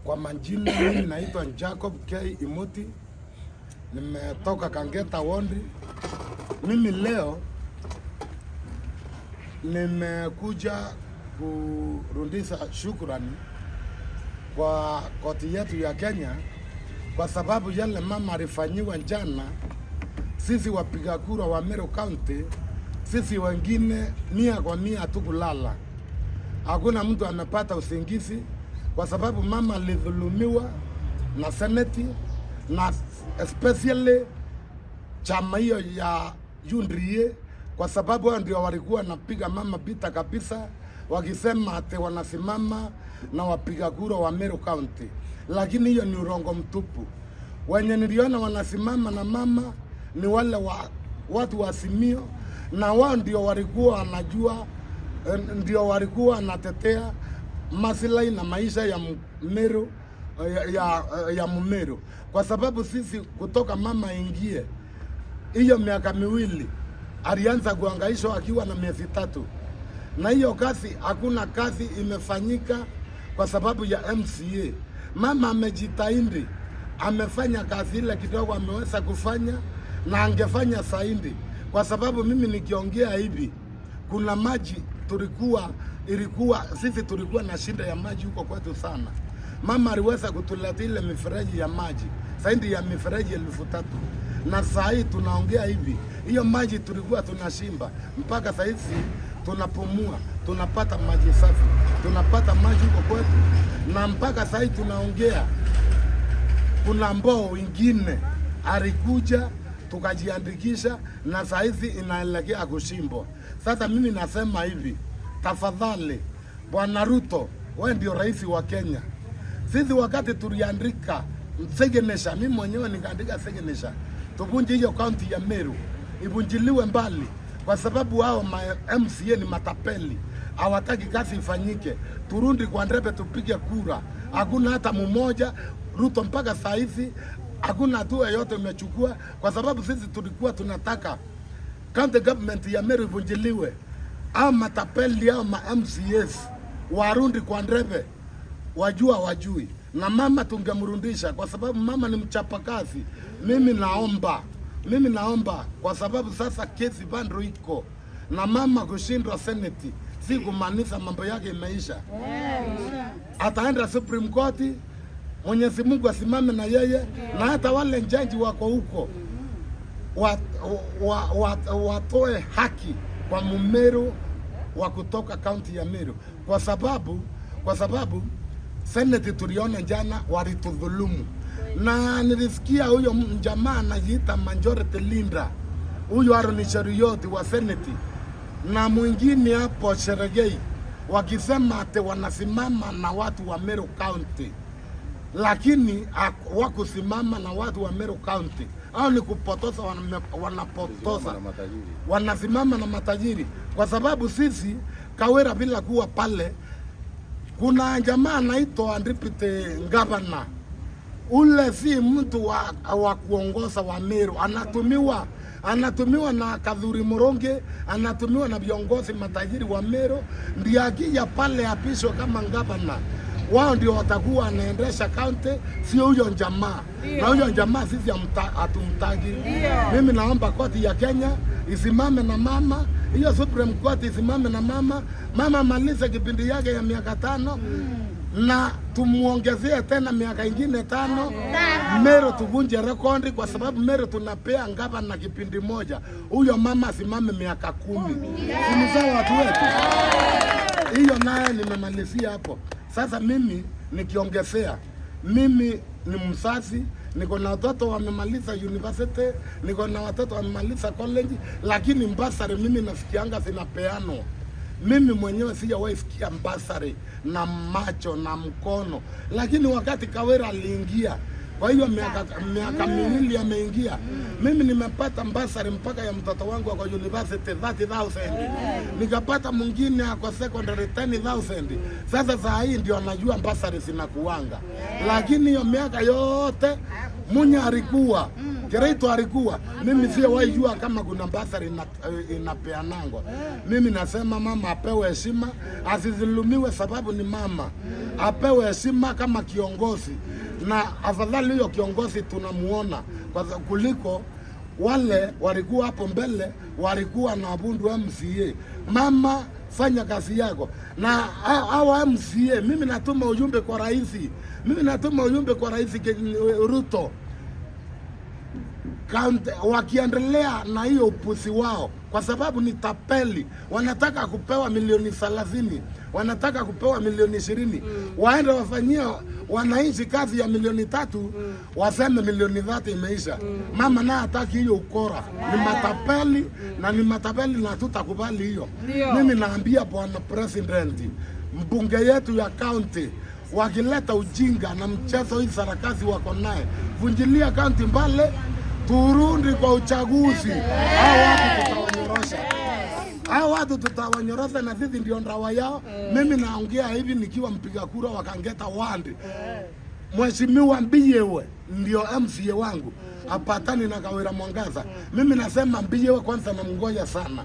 Kwa majina mimi naitwa Jacob K. Imoti. Nimetoka Kangeta Wondi. Mimi leo nimekuja kurudisha shukrani kwa koti yetu ya Kenya kwa sababu yale mama alifanyiwa jana. Sisi wapiga kura wa Meru County, sisi wengine 100% hatukulala. Hakuna mtu amepata usingizi kwa sababu mama alidhulumiwa na seneti na especially chama hiyo ya UDA, kwa sababu wao ndio walikuwa napiga mama bita kabisa, wakisema ate wanasimama na wapiga kura wa Meru County. Lakini hiyo ni urongo mtupu. Wenye niliona wanasimama na mama ni wale watu wa Azimio, na wao ndio walikuwa wanajua, ndio walikuwa wanatetea maslahi na maisha ya Meru, ya Mumeru. Kwa sababu sisi kutoka mama ingie hiyo miaka miwili alianza kuhangaishwa akiwa na miezi 3, na hiyo kazi hakuna kazi imefanyika kwa sababu ya MCA. Mama amejitahidi, amefanya kazi ile kidogo ameweza kufanya, na angefanya zaidi, kwa sababu mimi nikiongea hivi, kuna maji sisi tulikuwa na shida ya maji huko kwetu sana. Mama aliweza kutuletea ile mifereji ya maji zaidi ya mifereji 3,000, na saa hii tunaongea hivi, hiyo maji tulikuwa tunashimba mpaka saa hizi tunapumua, tunapata maji safi, tunapata maji huko kwetu. Na mpaka saa hii tunaongea, kuna mbao wengine alikuja tukajiandikisha, na saa hizi inaelekea kushimbwa. Sasa mimi nasema hivi, tafadhali Bwana Ruto, wewe ndio rais wa Kenya. Sisi wakati tuliandika signature, mimi mwenyewe nikaandika signature, tuvunje hiyo kaunti ya Meru, ivunjiliwe mbali, kwa sababu hao MCA ni matapeli, hawataki kazi ifanyike. Turundi kwa ndebe tupige kura, hakuna hata mmoja. Ruto mpaka saa hizi hakuna hatua yote umechukua, kwa sababu sisi tulikuwa tunataka county government ya Meru ivunjiliwe. Au matapeli au MCAs warundi kwa ndebe, wajui. Na mama tungemrudisha kwa sababu mama ni mchapakazi. Mimi naomba kwa sababu sasa kesi bado iko, na mama kushindwa seneti si kumaanisha mambo yake imeisha. Ataenda Supreme Court, Mwenyezi Mungu asimame na yeye, na hata wale jaji wako huko watoe haki kwa Mumeru wa kutoka kaunti ya Meru, kwa sababu seneti tuliona jana walitudhulumu. Na nilisikia huyo jamaa anajiita majority leader, huyo Aaron Cheruiyot wa seneti, na mwingine hapo Cherargei, wakisema ate wanasimama na watu wa Meru County, lakini wakusimama na watu wa Meru County. Au ni kupotoza, wanapotoza, wanasimama na matajiri. Kwa sababu sisi Kawera bila kuwa pale, kuna jamaa anaitwa Deputy Governor. Ule si mtu wa kuongoza wa Meru, anatumiwa na Kadhuri Moronge, anatumiwa na viongozi matajiri wa Meru, ndiye akija pale apishwe kama governor. Wao ndio watakuwa anaendesha county, sio huyo jamaa. Na huyo jamaa sisi hatumtaki. Mimi naomba koti ya Kenya isimame na mama, hiyo Supreme Court isimame na mama. Mama malize kipindi yake ya miaka 5, na tumuongezee tena miaka ingine 5. Meru tuvunje rekodi, kwa sababu Meru tunapea ngava na kipindi moja. Huyo mama asimame miaka 10. Ni watu wetu. Hiyo naye nimemalizia hapo. Sasa mimi nikiongezea, mimi ni mzazi, niko na watoto wamemaliza university, niko na watoto wamemaliza college, lakini mbasari mimi nasikianga zinapeanwa. Mimi mwenyewe sijawahi sikia mbasari na macho na mkono. Lakini wakati Kawera aliingia, kwa hiyo miaka miwili ameingia, mimi nimepata mbasari mpaka ya mtoto wangu kwa university 30,000. Nikapata mwingine kwa secondary 10,000. Sasa saa hii ndio anajua mbasari zinakuanga. Lakini hiyo miaka yote Munya alikuwa Kiraito alikuwa, mimi sijawahi jua kama kuna basari inapeanangwa. Mimi nasema mama apewe heshima, asizulumiwe sababu ni mama. Apewe heshima kama kiongozi, na afadhali hiyo kiongozi tunamuona kwa kuliko wale walikuwa hapo mbele walikuwa na bundu MCA. Mama, fanya kazi yako. Na hawa MCA, mimi natuma ujumbe kwa rais. Ruto. Wakiendelea na hiyo upuzi wao, kwa sababu ni tapeli, wanataka kupewa milioni 30, wanataka kupewa milioni 20, waende wafanyia wananchi kazi ya milioni 3, waseme milioni 30 imeisha. Mama naye hataki hiyo ukora. Ni matapeli na ni matapeli, na tutakubali hiyo. Mimi naambia bwana president, mbunge yetu ya county, wakileta ujinga na mchezo hii sarakasi wako naye, vunjilia county mbale, turundi kwa uchaguzi. Hao watu tutawanyorosha na sisi ndio ndawa yao. Mimi naongea hivi nikiwa mpiga kura wakangeta wandi. Mheshimiwa Mbiyewe ndio MCA wangu. Apatani na Kawira Mwangaza. Mimi nasema Mbiyewe kwanza na mngoja sana.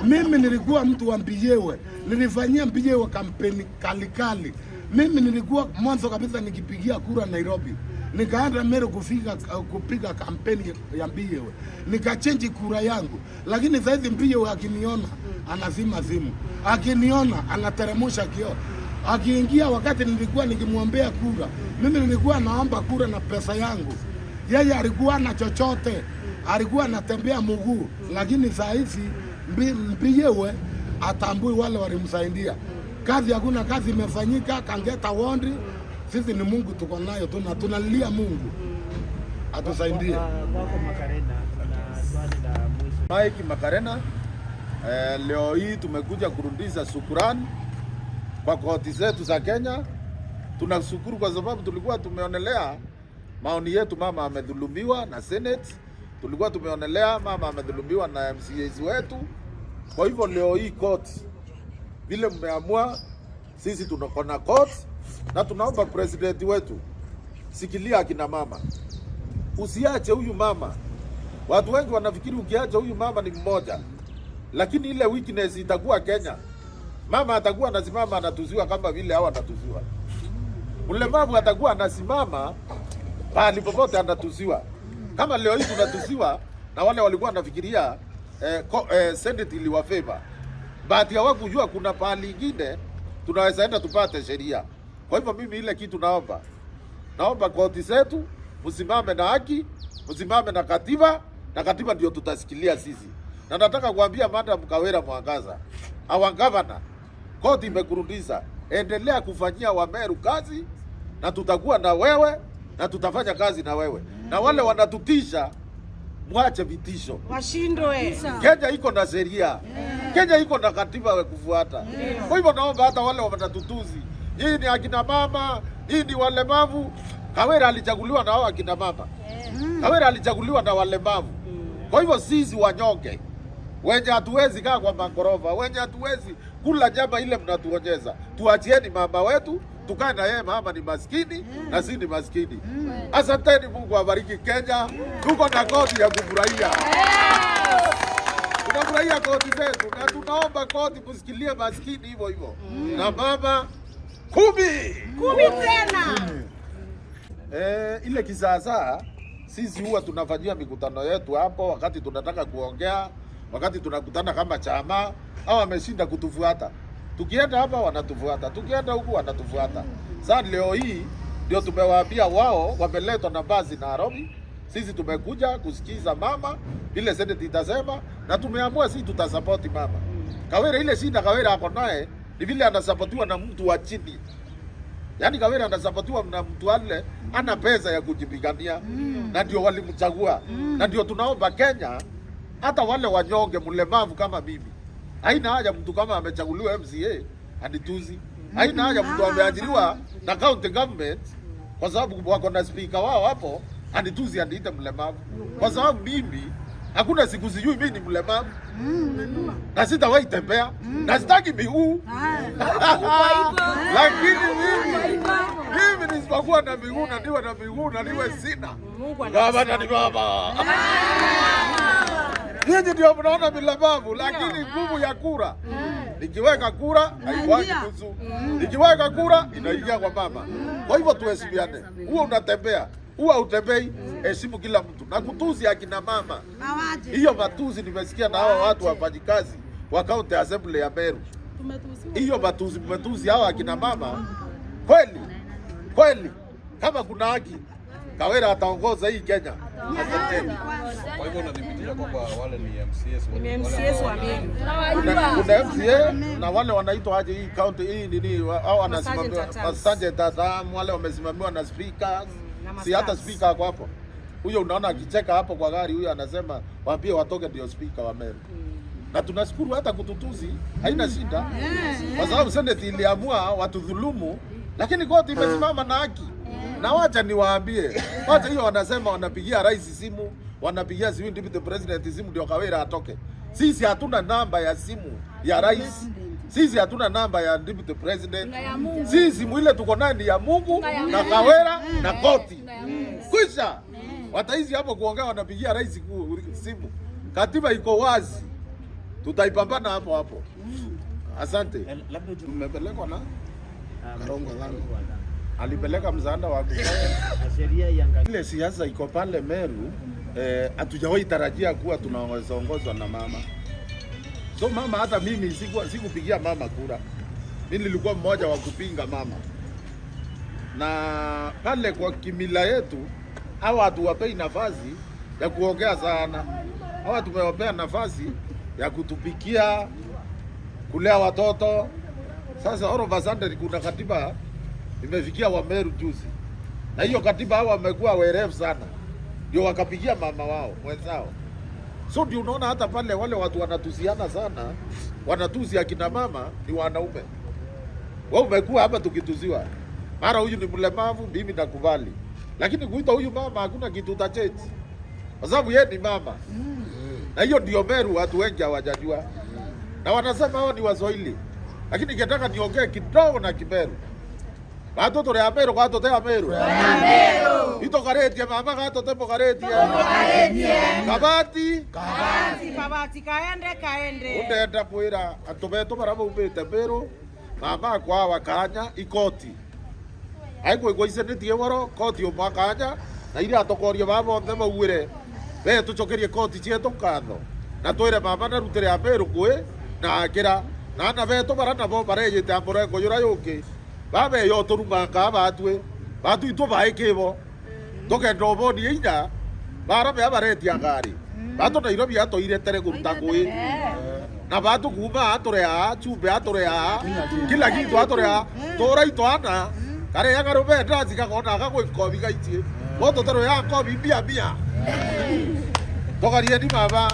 Mimi nilikuwa mtu wa Mbiyewe. Nilifanyia Mbiyewe kampeni kali. Mimi nilikuwa mwanzo kabisa nikipigia kura Nairobi. Nikaenda Meru kupiga kampeni ya Mbiyewe. Nikachange kura yangu. Lakini sasa Mbiyewe akiniona anazima simu. Akiniona anateremusha kioo. Akiingia wakati nilikuwa nikimwombea kura. Mimi nilikuwa naomba kura na pesa yangu. Yeye alikuwa na chochote. Alikuwa anatembea mguu. Lakini saa hizi Mbiyewe atambui wale walimsaidia. Kazi hakuna kazi imefanyika, kangeta wondi. Sisi ni Mungu tuko nayo, tunalilia Mungu atusaidie. Mike Makarena, leo hii tumekuja kurudisha shukrani kwa koti zetu za Kenya. Tunashukuru kwa sababu tulikuwa tumeonelea maoni yetu, mama amedhulumiwa na Senate. Tulikuwa tumeonelea mama amedhulumiwa na MCAs wetu. Kwa hivyo leo hii koti vile mmeamua, sisi tunakona koti. Na tunaomba president wetu, sikilia akina mama. Usiache huyu mama. Watu wengi wanafikiri ukiacha huyu mama ni mmoja. Lakini ile weakness itakuwa Kenya. Mama atakuwa anasimama anatuziwa kama vile hawa anatuziwa. Mlemavu atakuwa anasimama pale popote anatuziwa. Kama leo hii tunatuziwa na wale walikuwa wanafikiria Senate iliwafeva. Bahati hawakujua kuna pahali nyingine tunaweza enda tupate sheria. Kwa hivyo mimi ile kitu naomba koti zetu msimame na haki, msimame na katiba, na katiba ndio tutasikilia sisi. Na nataka kuambia Madam Kawira Mwangaza, our governor, koti imekurudisha, endelea kufanyia Wameru kazi, na tutakuwa na wewe na tutafanya kazi na wewe. Na wale wanatutisha, mwache vitisho, washindwe. Kenya iko na sheria, Kenya iko na katiba ya kufuata. Kwa hivyo naomba hata wale wanatutuzi, nyinyi ni akina mama, nyinyi ni walemavu. Kawira alichaguliwa na hao akina mama. Kawira alichaguliwa na walemavu. Kwa hivyo sisi wanyonge, wenye hatuwezi kaa kwa makorova, wenye hatuwezi kula nyama ile mnatuonyeza, tuachieni mama wetu, tukae na yeye. Mama ni maskini na sisi ni maskini. Asanteni, Mungu awabariki Kenya. Tuko na koti ya kufurahia. Tunafurahia koti zetu na tunaomba koti kusikilie maskini hivyo hivyo. Na mama 10 tena. Ile kisasa sisi huwa tunafanyia mikutano yetu hapo wakati tunataka kuongea, wakati tunakutana kama chama, au wameshinda kutufuata. Tukienda hapa wanatufuata, tukienda huku wanatufuata. Sasa leo hii ndio tumewaambia wao wameletwa na basi Nairobi. Sisi tumekuja kusikiza mama vile Senate itasema, na tumeamua sisi tutasapoti mama. Kawira ile shida Kawira hapo naye ni vile anasapotiwa na mtu wa chini. Yaani Kawira anasapotiwa na mtu wale ana pesa ya kujipigania, na ndio walimchagua. Na ndio tunaomba Kenya, hata wale wanyonge mlemavu kama mimi, haina haja mtu kama amechaguliwa MCA anituzi. Haina haja mtu ameajiriwa na county government kwa sababu wako na speaker wao hapo anituzi aniite mlemavu. Kwa sababu mimi hakuna siku sijui mimi ni mlemavu. Na sitawahi tembea, na sitaki miguu. Lakini mimi ni Wakuwa na miguu na niwe na miguu na niwe sina. Baba na ni baba. Nyinyi ndio mnaona vilemavu, lakini nguvu ya kura. Nikiweka kura haiwaki nusu. Nikiweka kura inaingia kwa mama. Kwa hivyo tuheshimiane. Huo unatembea, huo utembei, heshimu kila mtu. Na kutusi akina mama. Hiyo matusi nimesikia na hao watu wafanyikazi wa County Assembly ya Meru. Hiyo matusi hao akina mama. Kweli kama kuna haki Kawira ataongoza hii Kenya. Kwa hivyo unadhibitisha kwamba wale ni MCAs wa Meru. Kuna MCA na wale wanaitwa aje hii county hii nini au wanasimamiwa Sergeant Tatam, wale wamesimamiwa na speakers. Si hata speaker ako hapo. Huyo unaona akicheka hapo kwa gari, huyo anasema waambie watoke ndio speaker wa Meru. Na tunashukuru hata kututuzi haina shida. Kwa sababu Senate iliamua watudhulumu, lakini koti imesimama na haki. Na wacha niwaambie, wacha hiyo wanasema wanapigia rais simu, wanapigia simu deputy president simu ndio Kawira atoke. Sisi hatuna namba ya simu ya rais. Sisi hatuna namba ya deputy president. Sisi mwile tuko nayo ni ya Mungu na Kawira na koti. Kwisha. Wataizi hapo kuongea wanapigia rais simu. Katiba iko wazi. Tutaipambana hapo. Asante. Tumepelekwa na Karongo langu. Alipeleka msaada wa sheria ile siasa iko pale Meru. Hatujawahi tarajia kuwa tunaongozwa na mama. So mama, hata mimi sikupigia mama kura. Mimi nilikuwa mmoja wa kupinga mama. Na pale kwa kimila yetu hawa hatuwapei nafasi ya kuongea sana. Hawa tumewapea nafasi ya kutupikia, kulea watoto. Sasa all of a sudden kuna katiba imefikia wa Meru juzi. Na hiyo katiba hao wamekuwa werevu sana. Ndio wakapigia mama wao wenzao. So ndio unaona hata pale wale watu wanatusiana sana, wanatusi akina mama ni wanaume. Wao umekuwa hapa tukituziwa. Mara huyu ni mlemavu, mimi nakubali. Lakini kuita huyu mama hakuna kitu utachange. Kwa sababu yeye ni mama. Na hiyo ndio Meru watu wengi hawajajua. Na wanasema hao ni Waswahili. Lakini ningetaka niongee kidogo na Kimeru. Watoto ya Meru, watoto ya Meru. Ito kareti mama, watoto po kareti. Kabati kaende. Undenda kwira atobeto barabo ubete Meru. Mama kwa wakanya ikoti. Aiko igoisenetie woro koti omakanya na ile atokoria babo ndema uwire. Be tucokerie koti cieto katho. Na twire mama na rutere ya Meru kwe na akira na na beto barana bo bareje tambore ngoyura yuki. Babe yo turunga ka batwe batu ito baekevo toke ndobo ni ina bara be abareti angari batu Nairobi ato ire tere kuruta kwe na batu kuma atore a chube atore a kila kitu atore a tora ito ana kare ya garobe ndazi kakona kakwe kobi gaitie moto tero ya kobi bia toka rie ni mama